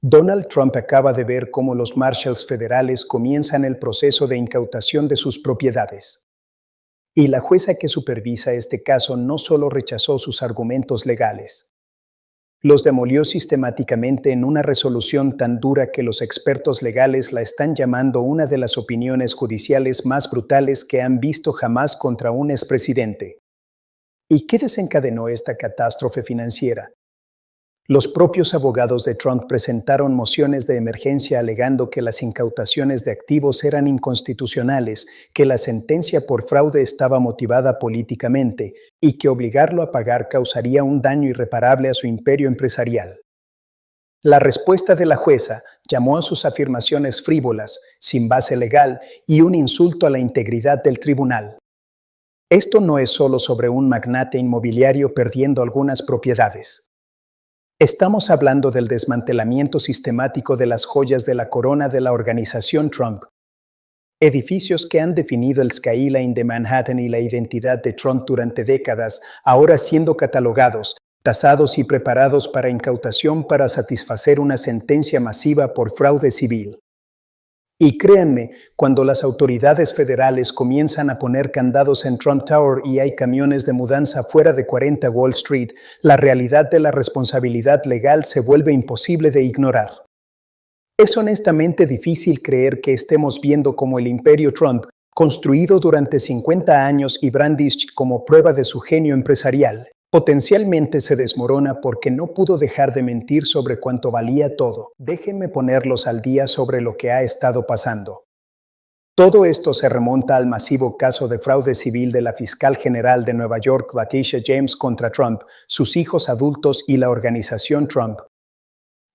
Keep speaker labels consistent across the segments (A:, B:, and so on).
A: Donald Trump acaba de ver cómo los Marshals federales comienzan el proceso de incautación de sus propiedades. Y la jueza que supervisa este caso no solo rechazó sus argumentos legales, los demolió sistemáticamente en una resolución tan dura que los expertos legales la están llamando una de las opiniones judiciales más brutales que han visto jamás contra un expresidente. ¿Y qué desencadenó esta catástrofe financiera? Los propios abogados de Trump presentaron mociones de emergencia alegando que las incautaciones de activos eran inconstitucionales, que la sentencia por fraude estaba motivada políticamente y que obligarlo a pagar causaría un daño irreparable a su imperio empresarial. La respuesta de la jueza llamó a sus afirmaciones frívolas, sin base legal y un insulto a la integridad del tribunal. Esto no es solo sobre un magnate inmobiliario perdiendo algunas propiedades. Estamos hablando del desmantelamiento sistemático de las joyas de la corona de la organización Trump. Edificios que han definido el skyline de Manhattan y la identidad de Trump durante décadas, ahora siendo catalogados, tasados y preparados para incautación para satisfacer una sentencia masiva por fraude civil. Y créanme, cuando las autoridades federales comienzan a poner candados en Trump Tower y hay camiones de mudanza fuera de 40 Wall Street, la realidad de la responsabilidad legal se vuelve imposible de ignorar. Es honestamente difícil creer que estemos viendo cómo el imperio Trump, construido durante 50 años y brandished como prueba de su genio empresarial, potencialmente se desmorona porque no pudo dejar de mentir sobre cuánto valía todo. Déjenme ponerlos al día sobre lo que ha estado pasando. Todo esto se remonta al masivo caso de fraude civil de la fiscal general de Nueva York, Letitia James, contra Trump, sus hijos adultos y la organización Trump.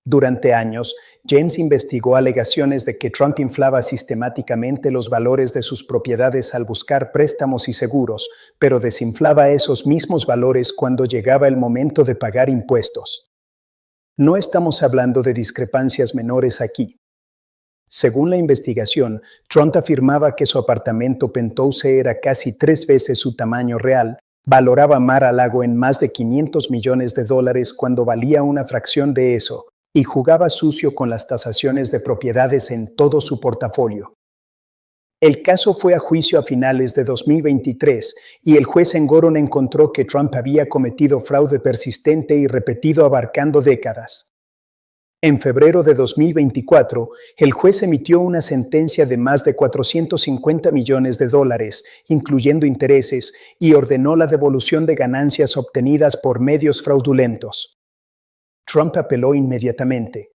A: Durante años, James investigó alegaciones de que Trump inflaba sistemáticamente los valores de sus propiedades al buscar préstamos y seguros, pero desinflaba esos mismos valores cuando llegaba el momento de pagar impuestos. No estamos hablando de discrepancias menores aquí. Según la investigación, Trump afirmaba que su apartamento penthouse era casi 3 veces su tamaño real, valoraba Mar-a-Lago en más de $500 millones cuando valía una fracción de eso, y jugaba sucio con las tasaciones de propiedades en todo su portafolio. El caso fue a juicio a finales de 2023 y el juez Engoron encontró que Trump había cometido fraude persistente y repetido abarcando décadas. En febrero de 2024, el juez emitió una sentencia de más de $450 millones, incluyendo intereses, y ordenó la devolución de ganancias obtenidas por medios fraudulentos. Trump apeló inmediatamente.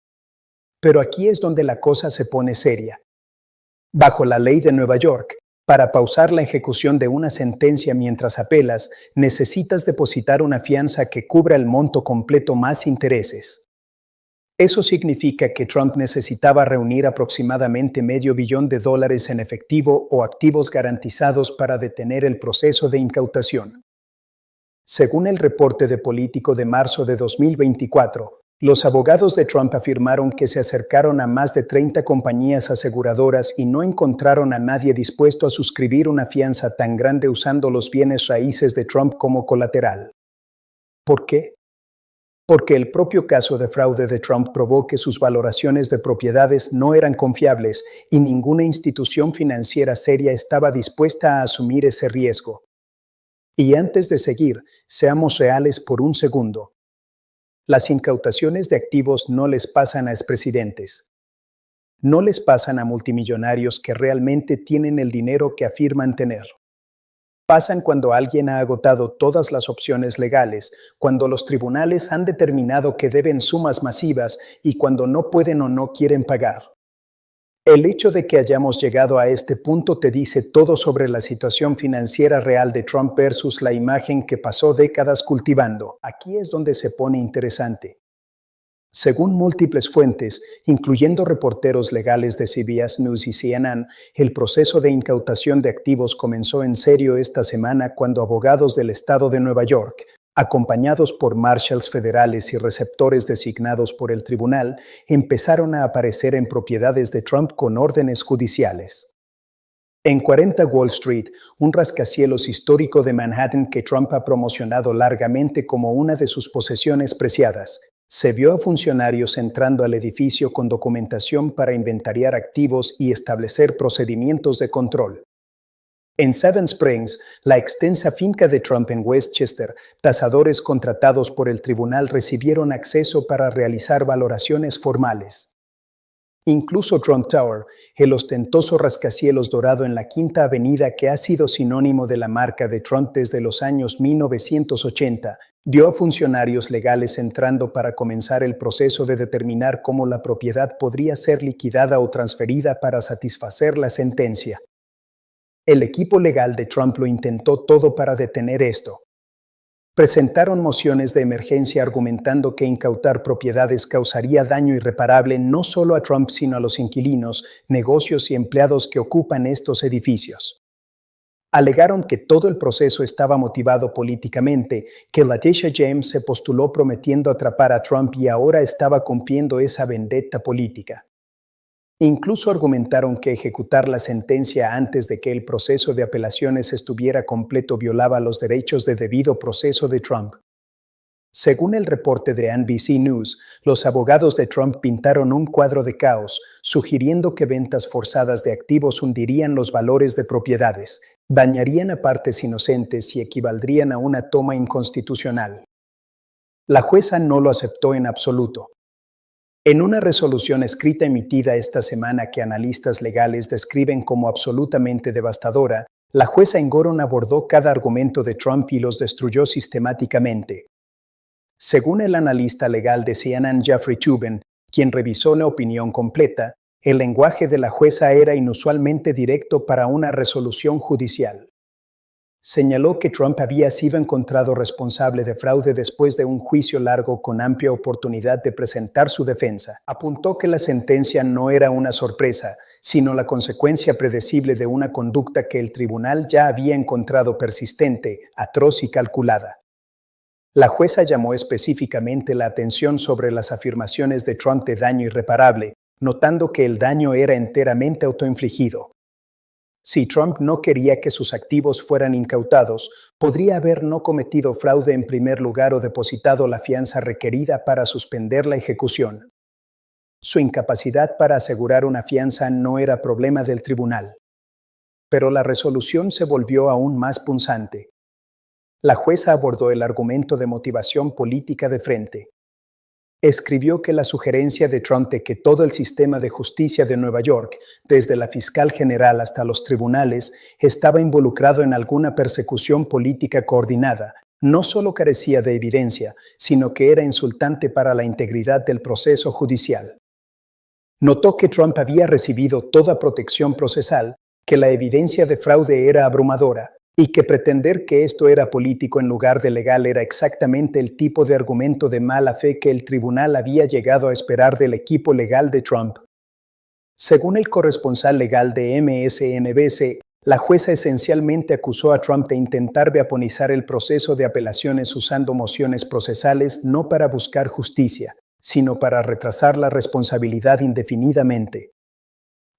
A: Pero aquí es donde la cosa se pone seria. Bajo la ley de Nueva York, para pausar la ejecución de una sentencia mientras apelas, necesitas depositar una fianza que cubra el monto completo más intereses. Eso significa que Trump necesitaba reunir aproximadamente $500 millones en efectivo o activos garantizados para detener el proceso de incautación. Según el reporte de Político de marzo de 2024, los abogados de Trump afirmaron que se acercaron a más de 30 compañías aseguradoras y no encontraron a nadie dispuesto a suscribir una fianza tan grande usando los bienes raíces de Trump como colateral. ¿Por qué? Porque el propio caso de fraude de Trump probó que sus valoraciones de propiedades no eran confiables y ninguna institución financiera seria estaba dispuesta a asumir ese riesgo. Y antes de seguir, seamos reales por un segundo. Las incautaciones de activos no les pasan a expresidentes. No les pasan a multimillonarios que realmente tienen el dinero que afirman tener. Pasan cuando alguien ha agotado todas las opciones legales, cuando los tribunales han determinado que deben sumas masivas y cuando no pueden o no quieren pagar. El hecho de que hayamos llegado a este punto te dice todo sobre la situación financiera real de Trump versus la imagen que pasó décadas cultivando. Aquí es donde se pone interesante. Según múltiples fuentes, incluyendo reporteros legales de CBS News y CNN, el proceso de incautación de activos comenzó en serio esta semana cuando abogados del estado de Nueva York, acompañados por marshals federales y receptores designados por el tribunal, empezaron a aparecer en propiedades de Trump con órdenes judiciales. En 40 Wall Street, un rascacielos histórico de Manhattan que Trump ha promocionado largamente como una de sus posesiones preciadas, Se vio a funcionarios entrando al edificio con documentación para inventariar activos y establecer procedimientos de control. En Seven Springs, la extensa finca de Trump en Westchester, tasadores contratados por el tribunal recibieron acceso para realizar valoraciones formales. Incluso Trump Tower, el ostentoso rascacielos dorado en la Quinta Avenida que ha sido sinónimo de la marca de Trump desde los años 1980, dio a funcionarios legales entrando para comenzar el proceso de determinar cómo la propiedad podría ser liquidada o transferida para satisfacer la sentencia. El equipo legal de Trump lo intentó todo para detener esto. Presentaron mociones de emergencia argumentando que incautar propiedades causaría daño irreparable no solo a Trump sino a los inquilinos, negocios y empleados que ocupan estos edificios. Alegaron que todo el proceso estaba motivado políticamente, que Letitia James se postuló prometiendo atrapar a Trump y ahora estaba cumpliendo esa vendetta política. Incluso argumentaron que ejecutar la sentencia antes de que el proceso de apelaciones estuviera completo violaba los derechos de debido proceso de Trump. Según el reporte de NBC News, los abogados de Trump pintaron un cuadro de caos, sugiriendo que ventas forzadas de activos hundirían los valores de propiedades, dañarían a partes inocentes y equivaldrían a una toma inconstitucional. La jueza no lo aceptó en absoluto. En una resolución escrita emitida esta semana que analistas legales describen como absolutamente devastadora, la jueza Engoron abordó cada argumento de Trump y los destruyó sistemáticamente. Según el analista legal de CNN Jeffrey Toobin, quien revisó la opinión completa, el lenguaje de la jueza era inusualmente directo para una resolución judicial. Señaló que Trump había sido encontrado responsable de fraude después de un juicio largo con amplia oportunidad de presentar su defensa. Apuntó que la sentencia no era una sorpresa, sino la consecuencia predecible de una conducta que el tribunal ya había encontrado persistente, atroz y calculada. La jueza llamó específicamente la atención sobre las afirmaciones de Trump de daño irreparable, notando que el daño era enteramente autoinfligido. Si Trump no quería que sus activos fueran incautados, podría haber no cometido fraude en primer lugar o depositado la fianza requerida para suspender la ejecución. Su incapacidad para asegurar una fianza no era problema del tribunal. Pero la resolución se volvió aún más punzante. La jueza abordó el argumento de motivación política de frente. Escribió que la sugerencia de Trump de que todo el sistema de justicia de Nueva York, desde la fiscal general hasta los tribunales, estaba involucrado en alguna persecución política coordinada, no solo carecía de evidencia, sino que era insultante para la integridad del proceso judicial. Notó que Trump había recibido toda protección procesal, que la evidencia de fraude era abrumadora, y que pretender que esto era político en lugar de legal era exactamente el tipo de argumento de mala fe que el tribunal había llegado a esperar del equipo legal de Trump. Según el corresponsal legal de MSNBC, la jueza esencialmente acusó a Trump de intentar veaponizar el proceso de apelaciones usando mociones procesales no para buscar justicia, sino para retrasar la responsabilidad indefinidamente.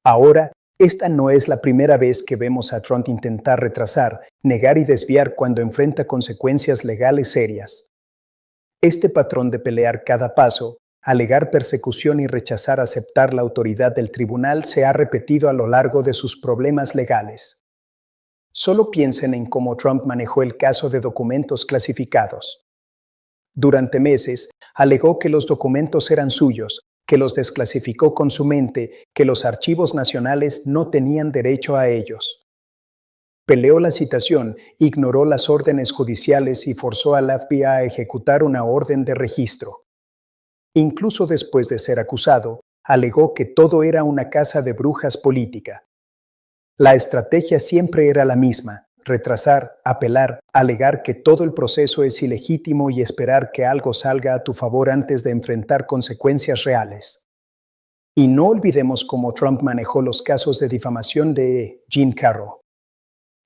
A: Ahora, esta no es la primera vez que vemos a Trump intentar retrasar, negar y desviar cuando enfrenta consecuencias legales serias. Este patrón de pelear cada paso, alegar persecución y rechazar aceptar la autoridad del tribunal se ha repetido a lo largo de sus problemas legales. Solo piensen en cómo Trump manejó el caso de documentos clasificados. Durante meses, alegó que los documentos eran suyos, que los desclasificó con su mente, que los archivos nacionales no tenían derecho a ellos. Peleó la citación, ignoró las órdenes judiciales y forzó al FBI a ejecutar una orden de registro. Incluso después de ser acusado, alegó que todo era una caza de brujas política. La estrategia siempre era la misma: retrasar, apelar, alegar que todo el proceso es ilegítimo y esperar que algo salga a tu favor antes de enfrentar consecuencias reales. Y no olvidemos cómo Trump manejó los casos de difamación de Jean Carroll.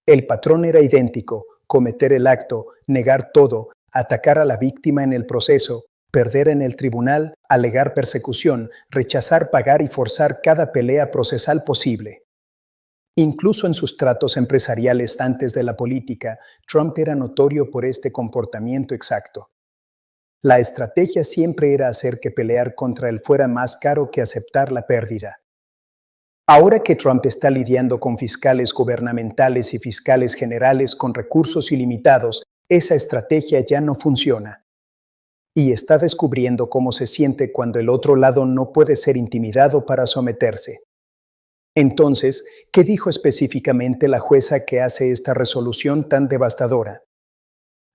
A: El patrón era idéntico: cometer el acto, negar todo, atacar a la víctima en el proceso, perder en el tribunal, alegar persecución, rechazar pagar y forzar cada pelea procesal posible. Incluso en sus tratos empresariales antes de la política, Trump era notorio por este comportamiento exacto. La estrategia siempre era hacer que pelear contra él fuera más caro que aceptar la pérdida. Ahora que Trump está lidiando con fiscales gubernamentales y fiscales generales con recursos ilimitados, esa estrategia ya no funciona. Y está descubriendo cómo se siente cuando el otro lado no puede ser intimidado para someterse. Entonces, ¿qué dijo específicamente la jueza que hace esta resolución tan devastadora?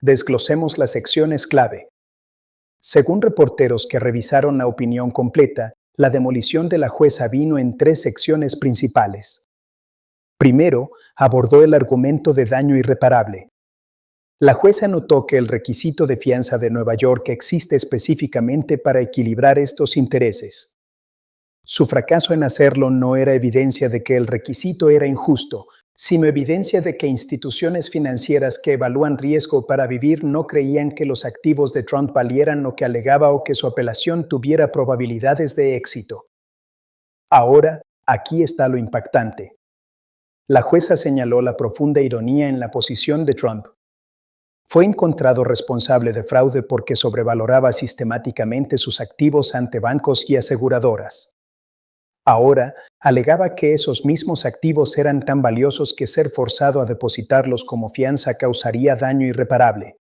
A: Desglosemos las secciones clave. Según reporteros que revisaron la opinión completa, la demolición de la jueza vino en 3 secciones principales. Primero, abordó el argumento de daño irreparable. La jueza notó que el requisito de fianza de Nueva York existe específicamente para equilibrar estos intereses. Su fracaso en hacerlo no era evidencia de que el requisito era injusto, sino evidencia de que instituciones financieras que evalúan riesgo para vivir no creían que los activos de Trump valieran lo que alegaba o que su apelación tuviera probabilidades de éxito. Ahora, aquí está lo impactante. La jueza señaló la profunda ironía en la posición de Trump. Fue encontrado responsable de fraude porque sobrevaloraba sistemáticamente sus activos ante bancos y aseguradoras. Ahora, alegaba que esos mismos activos eran tan valiosos que ser forzado a depositarlos como fianza causaría daño irreparable.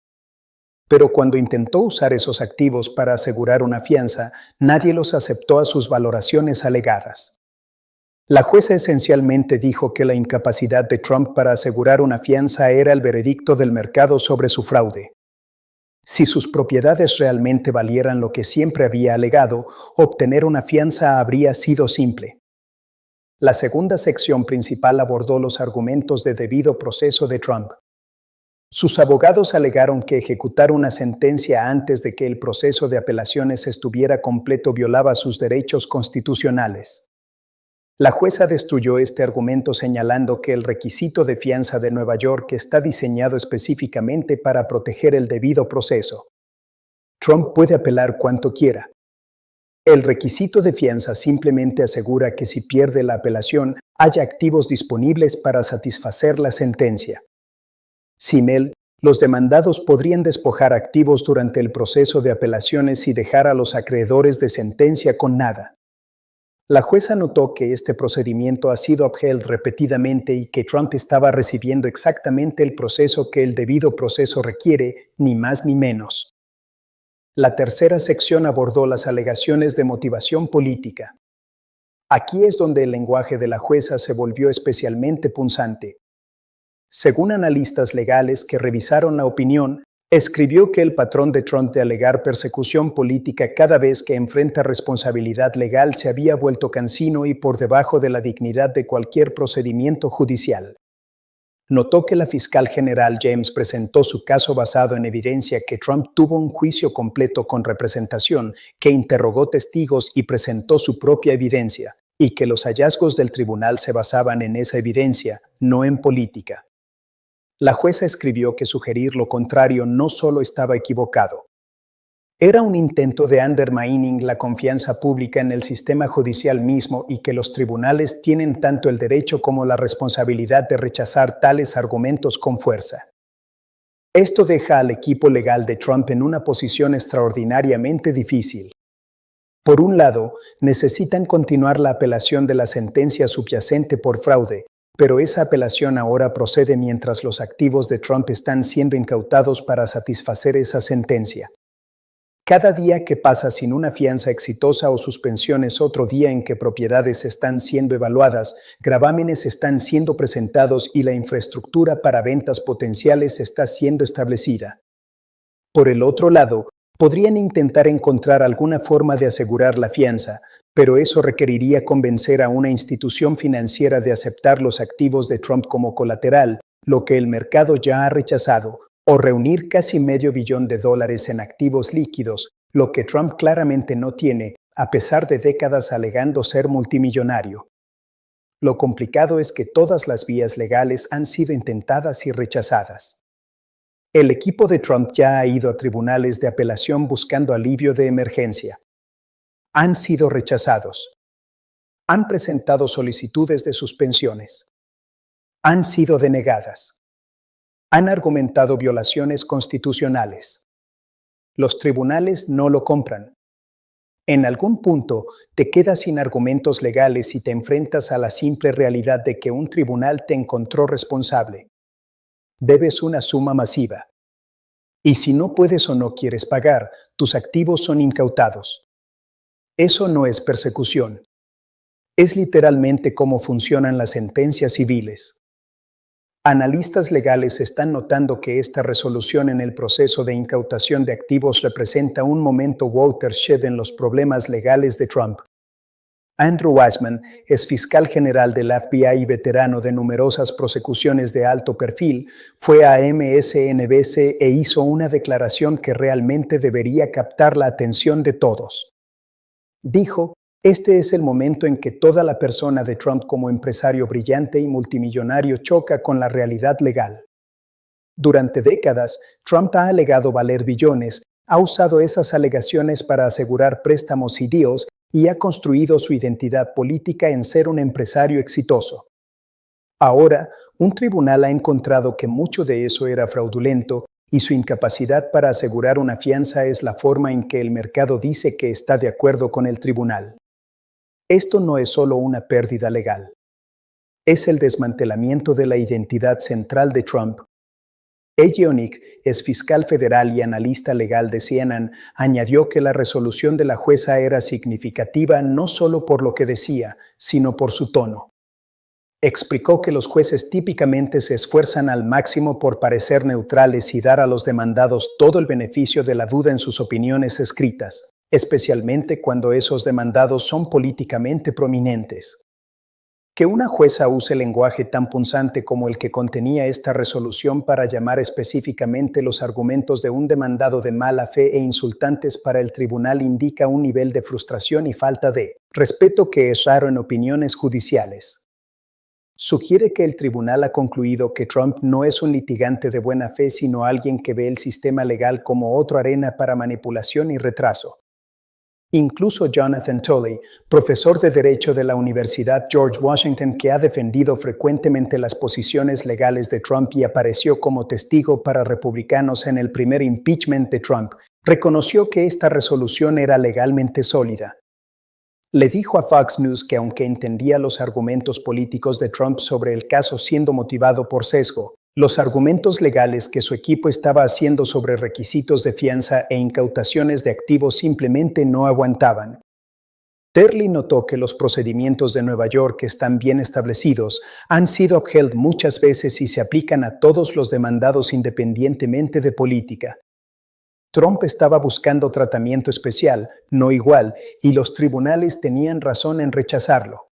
A: Pero cuando intentó usar esos activos para asegurar una fianza, nadie los aceptó a sus valoraciones alegadas. La jueza esencialmente dijo que la incapacidad de Trump para asegurar una fianza era el veredicto del mercado sobre su fraude. Si sus propiedades realmente valieran lo que siempre había alegado, obtener una fianza habría sido simple. La segunda sección principal abordó los argumentos de debido proceso de Trump. Sus abogados alegaron que ejecutar una sentencia antes de que el proceso de apelaciones estuviera completo violaba sus derechos constitucionales. La jueza destruyó este argumento señalando que el requisito de fianza de Nueva York está diseñado específicamente para proteger el debido proceso. Trump puede apelar cuanto quiera. El requisito de fianza simplemente asegura que si pierde la apelación, haya activos disponibles para satisfacer la sentencia. Sin él, los demandados podrían despojar activos durante el proceso de apelaciones y dejar a los acreedores de sentencia con nada. La jueza notó que este procedimiento ha sido upheld repetidamente y que Trump estaba recibiendo exactamente el proceso que el debido proceso requiere, ni más ni menos. La tercera sección abordó las alegaciones de motivación política. Aquí es donde el lenguaje de la jueza se volvió especialmente punzante. Según analistas legales que revisaron la opinión, escribió que el patrón de Trump de alegar persecución política cada vez que enfrenta responsabilidad legal se había vuelto cansino y por debajo de la dignidad de cualquier procedimiento judicial. Notó que la fiscal general James presentó su caso basado en evidencia que Trump tuvo un juicio completo con representación, que interrogó testigos y presentó su propia evidencia, y que los hallazgos del tribunal se basaban en esa evidencia, no en política. La jueza escribió que sugerir lo contrario no solo estaba equivocado. Era un intento de undermining la confianza pública en el sistema judicial mismo y que los tribunales tienen tanto el derecho como la responsabilidad de rechazar tales argumentos con fuerza. Esto deja al equipo legal de Trump en una posición extraordinariamente difícil. Por un lado, necesitan continuar la apelación de la sentencia subyacente por fraude, pero esa apelación ahora procede mientras los activos de Trump están siendo incautados para satisfacer esa sentencia. Cada día que pasa sin una fianza exitosa o suspensión es otro día en que propiedades están siendo evaluadas, gravámenes están siendo presentados y la infraestructura para ventas potenciales está siendo establecida. Por el otro lado, podrían intentar encontrar alguna forma de asegurar la fianza, pero eso requeriría convencer a una institución financiera de aceptar los activos de Trump como colateral, lo que el mercado ya ha rechazado, o reunir casi $500 millones en activos líquidos, lo que Trump claramente no tiene, a pesar de décadas alegando ser multimillonario. Lo complicado es que todas las vías legales han sido intentadas y rechazadas. El equipo de Trump ya ha ido a tribunales de apelación buscando alivio de emergencia. Han sido rechazados. Han presentado solicitudes de suspensiones. Han sido denegadas. Han argumentado violaciones constitucionales. Los tribunales no lo compran. En algún punto, te quedas sin argumentos legales y te enfrentas a la simple realidad de que un tribunal te encontró responsable. Debes una suma masiva. Y si no puedes o no quieres pagar, tus activos son incautados. Eso no es persecución. Es literalmente cómo funcionan las sentencias civiles. Analistas legales están notando que esta resolución en el proceso de incautación de activos representa un momento watershed en los problemas legales de Trump. Andrew Weissmann es fiscal general del FBI y veterano de numerosas prosecuciones de alto perfil, fue a MSNBC e hizo una declaración que realmente debería captar la atención de todos. Dijo: "Este es el momento en que toda la persona de Trump como empresario brillante y multimillonario choca con la realidad legal. Durante décadas, Trump ha alegado valer billones, ha usado esas alegaciones para asegurar préstamos y deals y ha construido su identidad política en ser un empresario exitoso. Ahora, un tribunal ha encontrado que mucho de eso era fraudulento y su incapacidad para asegurar una fianza es la forma en que el mercado dice que está de acuerdo con el tribunal. Esto no es solo una pérdida legal. Es el desmantelamiento de la identidad central de Trump". Ejionik, es fiscal federal y analista legal de CNN, añadió que la resolución de la jueza era significativa no solo por lo que decía, sino por su tono. Explicó que los jueces típicamente se esfuerzan al máximo por parecer neutrales y dar a los demandados todo el beneficio de la duda en sus opiniones escritas, especialmente cuando esos demandados son políticamente prominentes. Que una jueza use lenguaje tan punzante como el que contenía esta resolución para llamar específicamente los argumentos de un demandado de mala fe e insultantes para el tribunal indica un nivel de frustración y falta de respeto que es raro en opiniones judiciales. Sugiere que el tribunal ha concluido que Trump no es un litigante de buena fe, sino alguien que ve el sistema legal como otra arena para manipulación y retraso. Incluso Jonathan Tully, profesor de Derecho de la Universidad George Washington que ha defendido frecuentemente las posiciones legales de Trump y apareció como testigo para republicanos en el primer impeachment de Trump, reconoció que esta resolución era legalmente sólida. Le dijo a Fox News que aunque entendía los argumentos políticos de Trump sobre el caso siendo motivado por sesgo, los argumentos legales que su equipo estaba haciendo sobre requisitos de fianza e incautaciones de activos simplemente no aguantaban. Turley notó que los procedimientos de Nueva York están bien establecidos, han sido upheld muchas veces y se aplican a todos los demandados independientemente de política. Trump estaba buscando tratamiento especial, no igual, y los tribunales tenían razón en rechazarlo.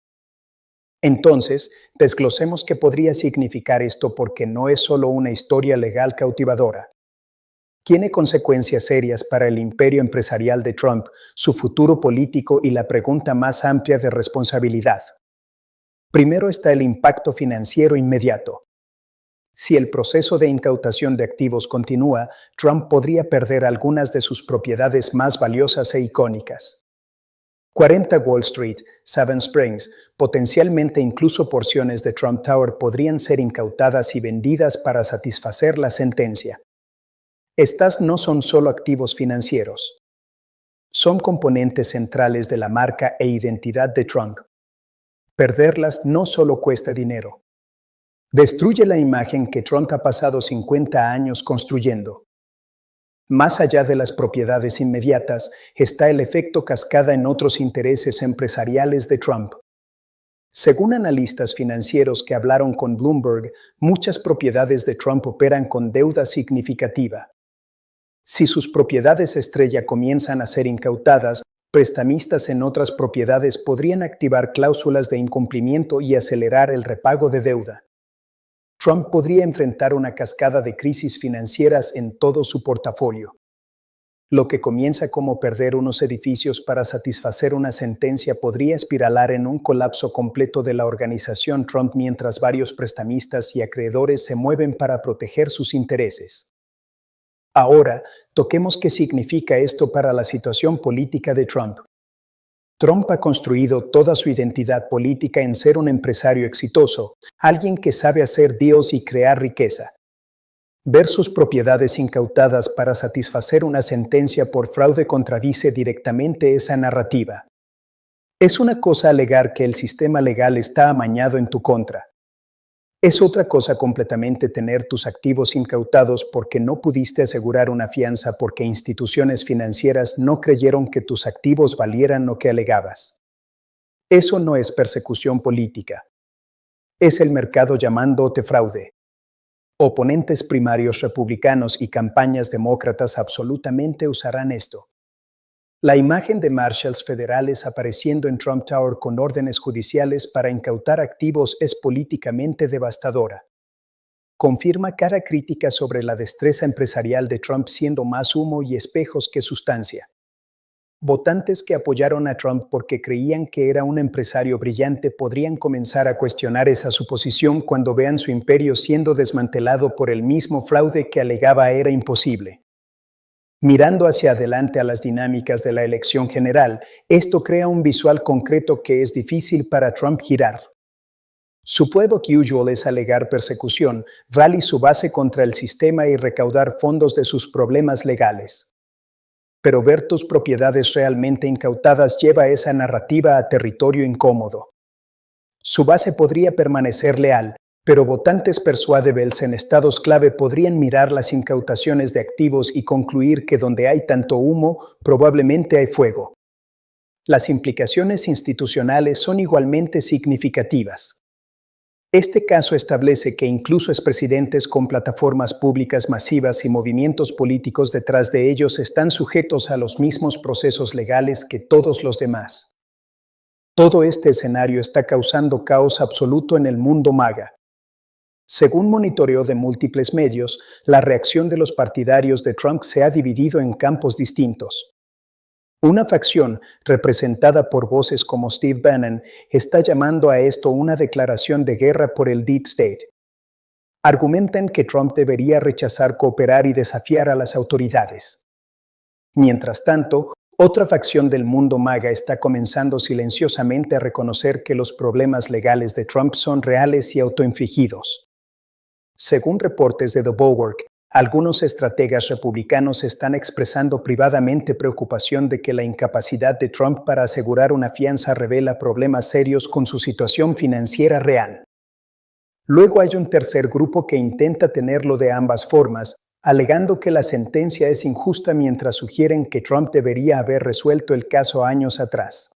A: Entonces, desglosemos qué podría significar esto porque no es solo una historia legal cautivadora. Tiene consecuencias serias para el imperio empresarial de Trump, su futuro político y la pregunta más amplia de responsabilidad. Primero está el impacto financiero inmediato. Si el proceso de incautación de activos continúa, Trump podría perder algunas de sus propiedades más valiosas e icónicas. 40 Wall Street, Savannah Springs, potencialmente incluso porciones de Trump Tower podrían ser incautadas y vendidas para satisfacer la sentencia. Estas no son solo activos financieros. Son componentes centrales de la marca e identidad de Trump. Perderlas no solo cuesta dinero. Destruye la imagen que Trump ha pasado 50 años construyendo. Más allá de las propiedades inmediatas, está el efecto cascada en otros intereses empresariales de Trump. Según analistas financieros que hablaron con Bloomberg, muchas propiedades de Trump operan con deuda significativa. Si sus propiedades estrella comienzan a ser incautadas, prestamistas en otras propiedades podrían activar cláusulas de incumplimiento y acelerar el repago de deuda. Trump podría enfrentar una cascada de crisis financieras en todo su portafolio. Lo que comienza como perder unos edificios para satisfacer una sentencia podría espiralar en un colapso completo de la organización Trump mientras varios prestamistas y acreedores se mueven para proteger sus intereses. Ahora, toquemos qué significa esto para la situación política de Trump. Trump ha construido toda su identidad política en ser un empresario exitoso, alguien que sabe hacer deals y crear riqueza. Ver sus propiedades incautadas para satisfacer una sentencia por fraude contradice directamente esa narrativa. Es una cosa alegar que el sistema legal está amañado en tu contra. Es otra cosa completamente tener tus activos incautados porque no pudiste asegurar una fianza porque instituciones financieras no creyeron que tus activos valieran lo que alegabas. Eso no es persecución política. Es el mercado llamándote fraude. Oponentes primarios republicanos y campañas demócratas absolutamente usarán esto. La imagen de marshals federales apareciendo en Trump Tower con órdenes judiciales para incautar activos es políticamente devastadora. Confirma cada crítica sobre la destreza empresarial de Trump siendo más humo y espejos que sustancia. Votantes que apoyaron a Trump porque creían que era un empresario brillante podrían comenzar a cuestionar esa suposición cuando vean su imperio siendo desmantelado por el mismo fraude que alegaba era imposible. Mirando hacia adelante a las dinámicas de la elección general, esto crea un visual concreto que es difícil para Trump girar. Su playbook usual es alegar persecución, rally su base contra el sistema y recaudar fondos de sus problemas legales. Pero ver tus propiedades realmente incautadas lleva esa narrativa a territorio incómodo. Su base podría permanecer leal, pero votantes persuadables en estados clave podrían mirar las incautaciones de activos y concluir que donde hay tanto humo, probablemente hay fuego. Las implicaciones institucionales son igualmente significativas. Este caso establece que incluso expresidentes con plataformas públicas masivas y movimientos políticos detrás de ellos están sujetos a los mismos procesos legales que todos los demás. Todo este escenario está causando caos absoluto en el mundo MAGA. Según monitoreo de múltiples medios, la reacción de los partidarios de Trump se ha dividido en campos distintos. Una facción, representada por voces como Steve Bannon, está llamando a esto una declaración de guerra por el Deep State. Argumentan que Trump debería rechazar cooperar y desafiar a las autoridades. Mientras tanto, otra facción del mundo MAGA está comenzando silenciosamente a reconocer que los problemas legales de Trump son reales y autoinfligidos. Según reportes de The Bulwark, algunos estrategas republicanos están expresando privadamente preocupación de que la incapacidad de Trump para asegurar una fianza revela problemas serios con su situación financiera real. Luego hay un tercer grupo que intenta tenerlo de ambas formas, alegando que la sentencia es injusta mientras sugieren que Trump debería haber resuelto el caso años atrás.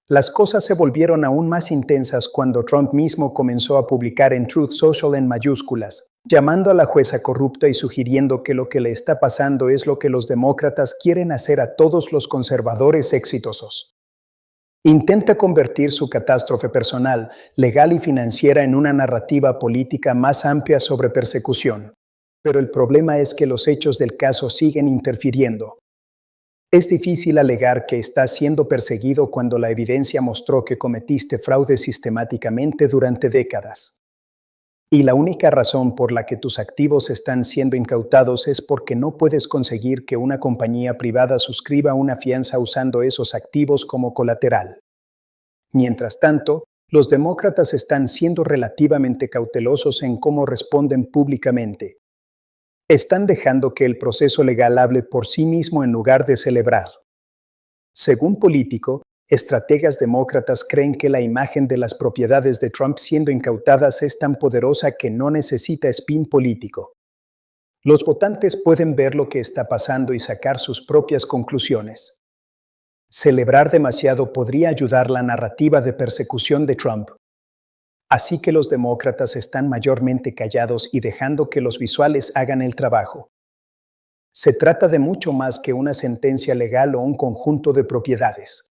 A: Las cosas se volvieron aún más intensas cuando Trump mismo comenzó a publicar en Truth Social en mayúsculas, llamando a la jueza corrupta y sugiriendo que lo que le está pasando es lo que los demócratas quieren hacer a todos los conservadores exitosos. Intenta convertir su catástrofe personal, legal y financiera en una narrativa política más amplia sobre persecución. Pero el problema es que los hechos del caso siguen interfiriendo. Es difícil alegar que estás siendo perseguido cuando la evidencia mostró que cometiste fraude sistemáticamente durante décadas. Y la única razón por la que tus activos están siendo incautados es porque no puedes conseguir que una compañía privada suscriba una fianza usando esos activos como colateral. Mientras tanto, los demócratas están siendo relativamente cautelosos en cómo responden públicamente. Están dejando que el proceso legal hable por sí mismo en lugar de celebrar. Según Político, estrategas demócratas creen que la imagen de las propiedades de Trump siendo incautadas es tan poderosa que no necesita spin político. Los votantes pueden ver lo que está pasando y sacar sus propias conclusiones. Celebrar demasiado podría ayudar la narrativa de persecución de Trump. Así que los demócratas están mayormente callados y dejando que los visuales hagan el trabajo. Se trata de mucho más que una sentencia legal o un conjunto de propiedades.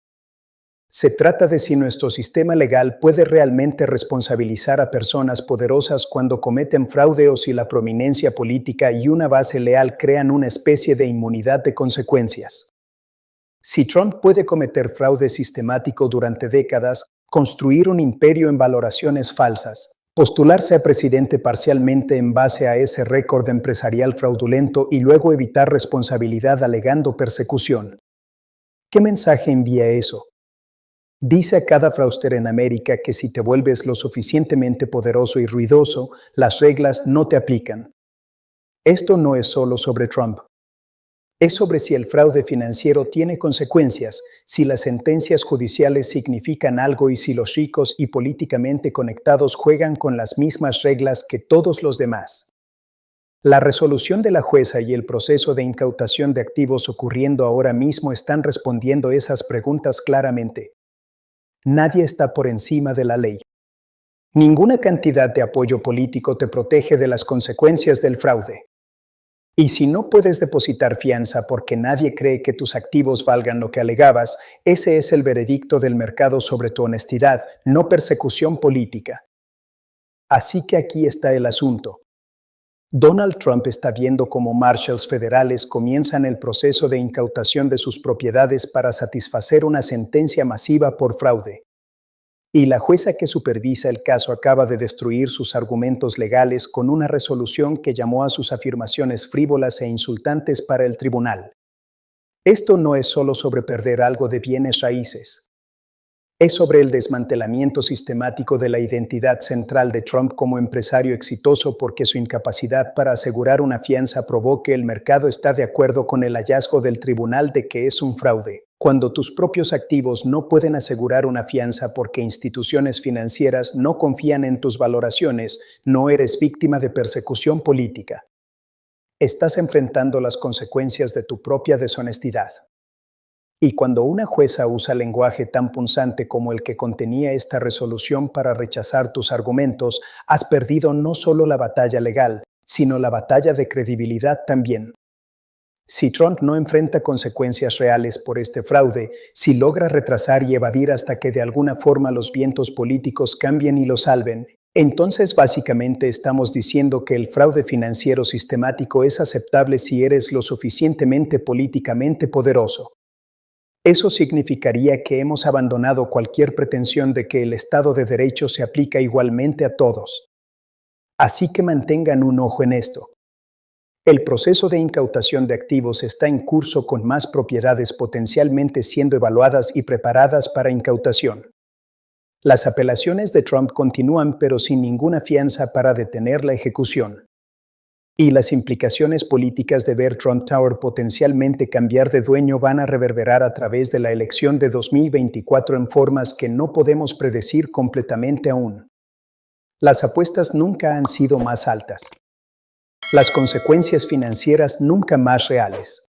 A: Se trata de si nuestro sistema legal puede realmente responsabilizar a personas poderosas cuando cometen fraude o si la prominencia política y una base leal crean una especie de inmunidad de consecuencias. Si Trump puede cometer fraude sistemático durante décadas, construir un imperio en valoraciones falsas, postularse a presidente parcialmente en base a ese récord empresarial fraudulento y luego evitar responsabilidad alegando persecución. ¿Qué mensaje envía eso? Dice a cada fraudster en América que si te vuelves lo suficientemente poderoso y ruidoso, las reglas no te aplican. Esto no es solo sobre Trump. Es sobre si el fraude financiero tiene consecuencias, si las sentencias judiciales significan algo y si los ricos y políticamente conectados juegan con las mismas reglas que todos los demás. La resolución de la jueza y el proceso de incautación de activos ocurriendo ahora mismo están respondiendo esas preguntas claramente. Nadie está por encima de la ley. Ninguna cantidad de apoyo político te protege de las consecuencias del fraude. Y si no puedes depositar fianza porque nadie cree que tus activos valgan lo que alegabas, ese es el veredicto del mercado sobre tu honestidad, no persecución política. Así que aquí está el asunto. Donald Trump está viendo cómo marshals federales comienzan el proceso de incautación de sus propiedades para satisfacer una sentencia masiva por fraude. Y la jueza que supervisa el caso acaba de destruir sus argumentos legales con una resolución que llamó a sus afirmaciones frívolas e insultantes para el tribunal. Esto no es solo sobre perder algo de bienes raíces. Es sobre el desmantelamiento sistemático de la identidad central de Trump como empresario exitoso porque su incapacidad para asegurar una fianza probó que el mercado está de acuerdo con el hallazgo del tribunal de que es un fraude. Cuando tus propios activos no pueden asegurar una fianza porque instituciones financieras no confían en tus valoraciones, no eres víctima de persecución política. Estás enfrentando las consecuencias de tu propia deshonestidad. Y cuando una jueza usa lenguaje tan punzante como el que contenía esta resolución para rechazar tus argumentos, has perdido no solo la batalla legal, sino la batalla de credibilidad también. Si Trump no enfrenta consecuencias reales por este fraude, si logra retrasar y evadir hasta que de alguna forma los vientos políticos cambien y lo salven, entonces básicamente estamos diciendo que el fraude financiero sistemático es aceptable si eres lo suficientemente políticamente poderoso. Eso significaría que hemos abandonado cualquier pretensión de que el Estado de Derecho se aplica igualmente a todos. Así que mantengan un ojo en esto. El proceso de incautación de activos está en curso con más propiedades potencialmente siendo evaluadas y preparadas para incautación. Las apelaciones de Trump continúan pero sin ninguna fianza para detener la ejecución. Y las implicaciones políticas de ver Trump Tower potencialmente cambiar de dueño van a reverberar a través de la elección de 2024 en formas que no podemos predecir completamente aún. Las apuestas nunca han sido más altas. Las consecuencias financieras nunca más reales.